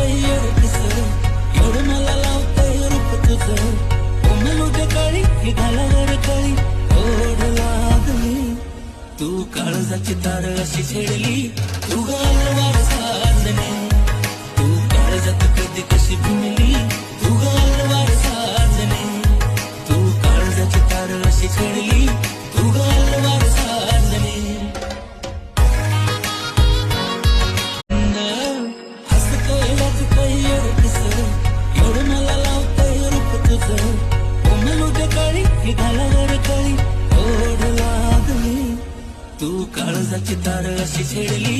काही किस एवढं मला लावतंय रूप तुझं कोमलुटे काळी ही घालावर काळी ओढ लागली तू काळजाची तार अशी छेडली तू गालवार साजने तू काळजात कधी कशी भिनली तू गालवार साजने तू काळजाची तार अशी छेडली तू गालवार साजने एवढं मला लावतंय रूप तुझं कोमलुटे काळी ही घालावर काळी ओढ लागली तू काळजाची तार अशी छेडली